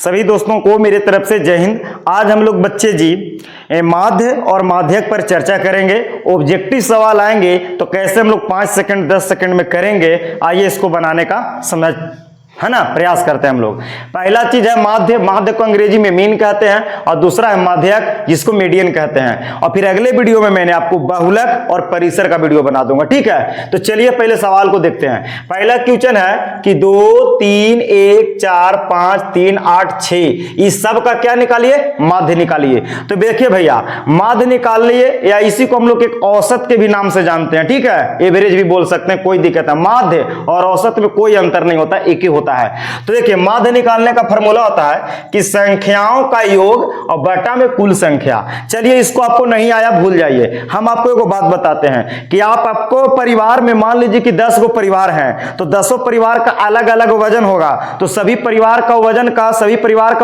सभी दोस्तों को मेरे तरफ से जय हिंद। आज हम लोग बच्चे जी माध्य और माध्यक पर चर्चा करेंगे। ऑब्जेक्टिव सवाल आएंगे तो कैसे हम लोग 5 सेकंड 10 सेकंड में करेंगे, आइए इसको बनाने का समझ है ना प्रयास करते हैं हम लोग। पहला चीज है माध्य। माध्य को अंग्रेजी में मीन कहते हैं और दूसरा है माध्यक जिसको मीडियन कहते हैं। और फिर अगले वीडियो में मैंने आपको बहुलक और परिसर का वीडियो बना दूंगा, ठीक है। तो चलिए पहले सवाल को देखते हैं। पहला क्वेश्चन है कि 2 3 1 4 5 3 8 6 इस सब का क्या निकालिए, माध्य निकालिए। तो देखिए भैया माध्य निकाल लिए या इसी को हम लोग एक औसत के भी नाम से जानते हैं, ठीक है। एवरेज भी बोल सकते हैं, कोई दिक्कत है। माध्य और औसत में कोई अंतर नहीं होता, एक ही होता है। तो देखिए माध्य निकालने का फार्मूला होता है कि संख्याओं का योग और बटा में कुल संख्या। चलिए इसको आपको नहीं आया भूल जाइए। हम आपको एक बात बताते हैं कि आपको परिवार में मान लीजिए कि 10 गो परिवार हैं, तो 10 परिवार का अलग अलग वजन होगा। तो सभी परिवार का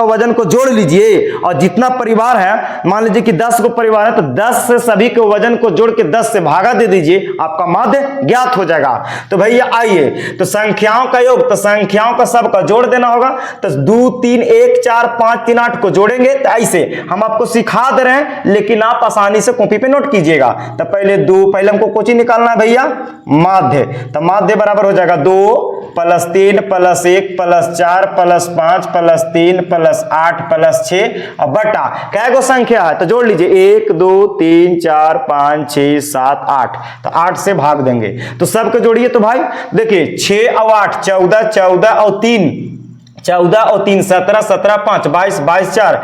वजन को जोड़ लीजिए और जितना परिवार है मान लीजिए कि 10 गो परिवार है तो 10 से सभी के वजन को जोड़ के 10 से भागा दे दीजिए, आपका माध्य ज्ञात हो जाएगा। तो भैया आइए, तो संख्याओं का योग, तो संख्याओं का सब का जोड़ देना होगा। तो 2 3 1 4 5 3 8 को जोड़ेंगे। तो ऐसे हम आपको सिखा दे रहे हैं, लेकिन आप आसानी से कॉपी पे नोट कीजिएगा। तो पहले हमको कोची निकालना है भैया, माध्य। तो माध्य बराबर हो जाएगा 2 + 3 + 1 + 4 + 5 + 3 + 8 + 6 और बटा क्या गो संख्या है तो जोड़ लीजिए 1 2 3 4 5 6 7 8। तो 8 से भाग देंगे तो सबको जोड़िए। तो भाई देखिए 6 और 8 14 14 और 3 14 और 3 17 17 5 22 22 4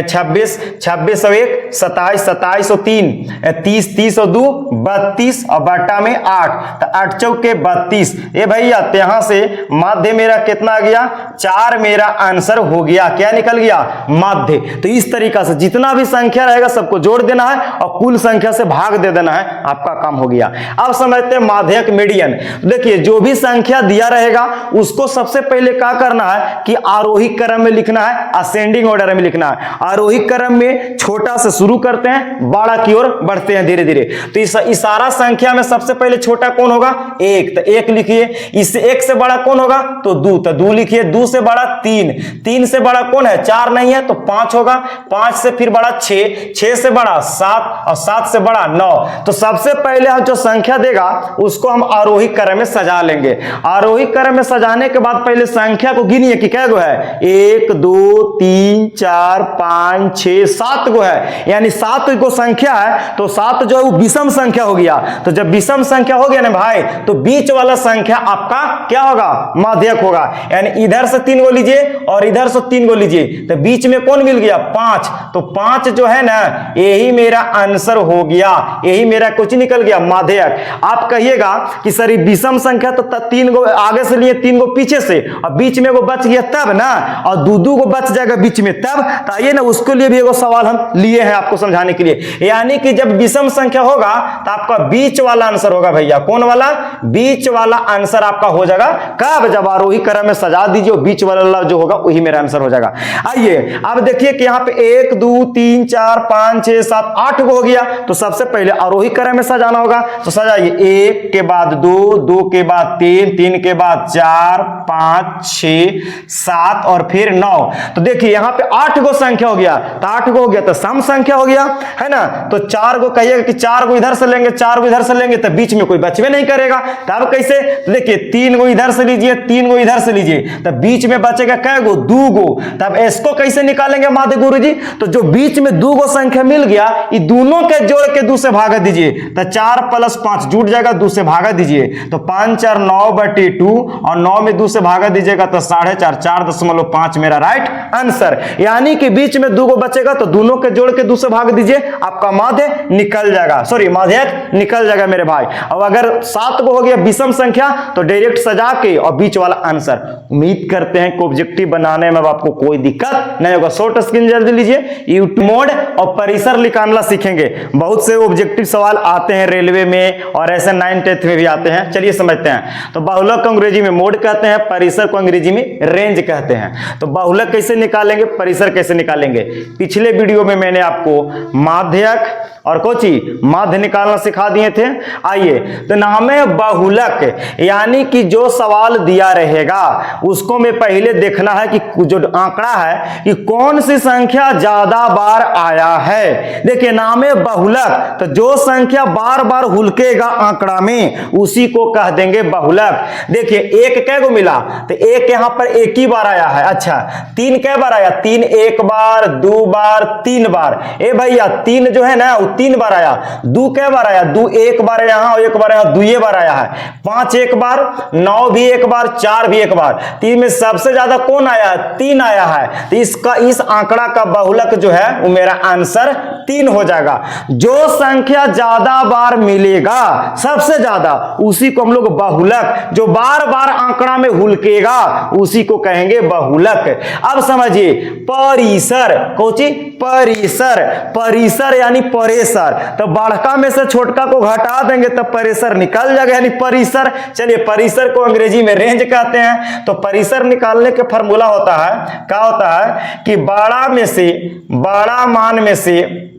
26 26 और 1 27 27 और 3 30 30 और 2 32 और बटा में 8। तो 8 चौके 32। ये भैया यहां से माध्य मेरा कितना आ गया, 4 मेरा आंसर हो गया। क्या निकल गया, माध्य। तो इस तरीका से जितना भी संख्या रहेगा सबको जोड़ देना है और कुल संख्या से भाग दे देना है, आपका काम हो गया। अब समझते हैं माध्यक मीडियन। देखिए जो भी संख्या दिया रहेगा उसको सबसे पहले क्या करना है कि आरोही क्रम में लिखना है, असेंडिंग ऑर्डर में लिखना है। आरोही क्रम में छोटा से शुरू करते हैं, बड़ा की ओर बढ़ते हैं धीरे धीरे। तो इस सारा संख्या में सबसे पहले छोटा कौन होगा, 1। तो 1 लिखिए। इससे 1 से बड़ा कौन होगा तो 2। तो 2 लिखिए। 2 से बड़ा 3। 3 से बड़ा कौन है, 4 नहीं है तो 5 होगा। 5 से फिर बड़ा 6। 6 से बड़ा 7 और 7 से बड़ा 9। तो सबसे पहले हम जो संख्या देगा उसको हम आरोही क्रम में सजा लेंगे। आरोही क्रम में सजाने के बाद पहले संख्या को गिनिए कि क्या गो है, 1 2 3 4 5 6 7 गो है, यानी 7 गो संख्या है। तो 7 जो है वो विषम संख्या हो गया। तो जब विषम संख्या हो गया ना भाई, तो बीच वाला संख्या आपका क्या होगा, माध्यक होगा। यानी इधर से 3 गो लीजिए और इधर से 3 गो लीजिए, तो बीच में कौन मिल गया, 5। तो 5 जो है ना यही मेरा आंसर हो गया, यही मेरा कुछ निकल गया, माध्यक। आप कहिएगा कि सर विषम संख्या तो 3 गो आगे से लिए 3 गो पीछे से और बीच में वो बच गया तब ना, और 2 गो बच जाएगा बीच में तब। तो आइए ना उसके लिए भी एगो सवाल हम लिए हैं आपको समझाने के लिए। यानी कि जब विषम संख्या होगा तो आपका बीच वाला आंसर होगा भैया, कौन वाला, बीच वाला आंसर आपका हो जाएगा। कब, जब आरोही क्रम में सजा दीजिए, बीच वाला जो होगा वही मेरा आंसर हो जाएगा। आइए अब देखिए कि यहाँ पे 1 2 3 4 5 6 7 8 गो हो गया। तो सबसे पहले आरोही क्रम में सजाना होगा। तो सजाइए 1 के बाद 2, 2 के बाद 3, 3 के बाद 4 5 6 7 और फिर 9। तो देखिए यहाँ पे 8 गो संख्या हो गया। तो 8 गो हो गया तो सम संख्या हो गया, है ना। तो 4 गो कहिएगा कि 4 गो इधर से लेंगे, 4 गो इधर से लेंगे, तो बीच में कोई बचवे नहीं करेगा। तब कैसे, तो देखिए 3 गो इधर से लीजिए, 3 गो इधर से लीजिए, तो बीच में बचेगा कै गो, 2 गो। तब इसको कैसे निकालेंगे माध्य गुरुजी, तो जो बीच में 2 गो संख्या मिल गया, ये दोनों के जोड़ के 2 से भागा दीजिए। तो 4 + 5 जुट जाएगा, 2 से भागा दीजिए। तो 5 4 9/2 और 9 में 2 से भागा दीजिएगा तो 4.5 4.5 मेरा राइट आंसर। यानी कि बीच में 2 गो बचेगा तो दोनों के जोड़ के 2 से भाग दीजिए, आपका माध्य निकल जाएगा, सॉरी माध्यक निकल जाएगा मेरे भाई। अब अगर 7 गो हो गया विषम संख्या तो डायरेक्ट सजा के और बीच वाला आंसर। उम्मीद करते हैं कि ऑब्जेक्टिव बनाने में आपको कोई दिक्कत नहीं होगा। शॉर्ट स्क्रीन जल्दी लीजिए, यूट्यूब मोड और परिसर निकालना सीखेंगे। बहुत से ऑब्जेक्टिव सवाल आते हैं रेलवे में और ऐसे 9th 10th में भी आते हैं। चलिए समझते हैं। तो बहुलक को अंग्रेजी में मोड कहते हैं, परिसर को अंग्रेजी में रेंज कहते हैं। तो बहुलक कैसे निकालेंगे, परिसर कैसे निकालेंगे, पिछले वीडियो में मैंने आपको माध्यक और कोची माध्य निकालना सिखा दिए थे। आइए, तो नाम है बहुलक, यानी कि जो सवाल दिया रहेगा उसको में पहले देखना है कि जो आंकड़ा है कि कौन सी संख्या ज्यादा बार आया है। देखिए नाम है बहुलक, तो जो संख्या बार बार हुलकेगा आंकड़ा में उसी को कह देंगे बहुलक। देखिए एक कै गो मिला, तो एक यहां पर एक ही बार आया है। अच्छा, तीन कै बार आया, तीन एक बार, दो बार, तीन बार। ए भैया तीन जो है ना वो तीन बार आया। दो कै बार आया, दो एक बार यहां और एक बार यहां, दुए बार आया है। पांच एक बार, नौ भी एक बार, चार भी एक बार। तीन में सबसे ज्यादा कौन आया? तीन आया है। तो इसका इस आंकड़ा का बहुलक जो है वो मेरा आंसर तीन हो जाएगा। जो संख्या ज्यादा बार मिलेगा सबसे ज्यादा उसी को हम लोग बहुलक, जो बार बार आंकड़ा में हुलकेगा उसी को कहेंगे बहुलक। अब समझिए परिसर, कोची परिसर, परिसर यानी परेसर, तो बड़का में से छोटका को घटा देंगे तो परिसर निकल जाएगा, यानी परिसर। चलिए परिसर को अंग्रेजी में रेंज कहते हैं। तो परिसर निकालने के फॉर्मूला होता है, क्या होता है कि बड़ा में से, बड़ा मान में से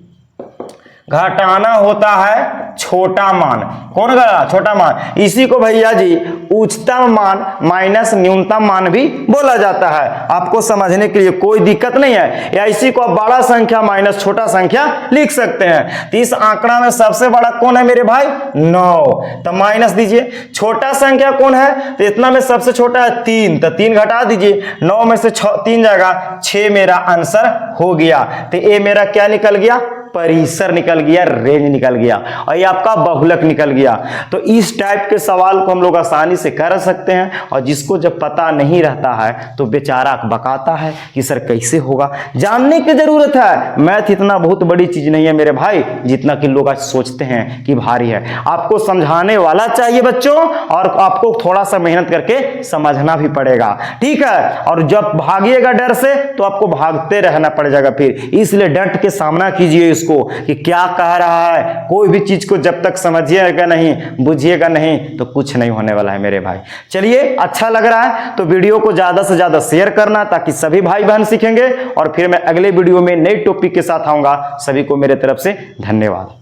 घटाना होता है छोटा मान। कौन घटा? छोटा मान। इसी को भैया जी उच्चतम मान माइनस न्यूनतम मान भी बोला जाता है। आपको समझने के लिए कोई दिक्कत नहीं है, या इसी को बड़ा संख्या माइनस छोटा संख्या लिख सकते हैं। तो इस आंकड़ा में सबसे बड़ा कौन है मेरे भाई? 9, तो माइनस दीजिए। छोटा संख्या कौन है? तो इतना में सबसे छोटा है 3, तो 3 घटा दीजिए। 9 में से 3 जाएगा, 6 मेरा आंसर हो गया। तो ये मेरा क्या निकल गया? परिसर निकल गया, रेंज निकल गया, और ये आपका बहुलक निकल गया। तो इस टाइप के सवाल को हम लोग आसानी से कर सकते हैं, और जिसको जब पता नहीं रहता है तो बेचारा बकाता है कि सर कैसे होगा। जानने की जरूरत है, मैथ इतना बहुत बड़ी चीज नहीं है मेरे भाई जितना कि लोग आज सोचते हैं कि भारी है। आपको समझाने वाला चाहिए बच्चों, और आपको थोड़ा सा मेहनत करके समझना भी पड़ेगा, ठीक है। और जब भागिएगा डर से तो आपको भागते रहना पड़ जाएगा फिर, इसलिए डट के सामना कीजिए को कि क्या कह रहा है। कोई भी चीज को जब तक समझिएगा नहीं, बुझिएगा नहीं, तो कुछ नहीं होने वाला है मेरे भाई। चलिए, अच्छा लग रहा है तो वीडियो को ज्यादा से ज्यादा शेयर करना, ताकि सभी भाई बहन सीखेंगे। और फिर मैं अगले वीडियो में नई टॉपिक के साथ आऊंगा। सभी को मेरे तरफ से धन्यवाद।